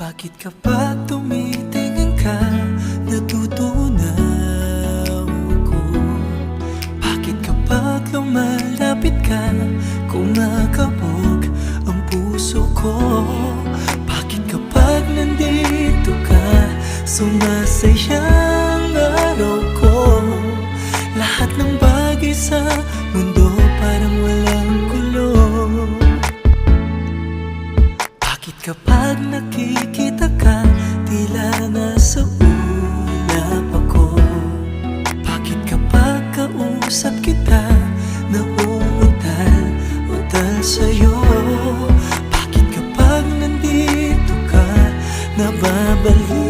Bakit kapag tumitingin ka, natutunaw ako? Bakit kapag lumalapit ka, kumakabog ang puso ko? Bakit kapag nandito ka, sumasayang araw ko? Lahat ng bagay sa mundo parang walang gulo. Bakit kapag nakikita ka, tila nasa ulap ako? Bakit kapag kausap kita, nauutal-utal sa'yo? Bakit kapag nandito ka, nababalik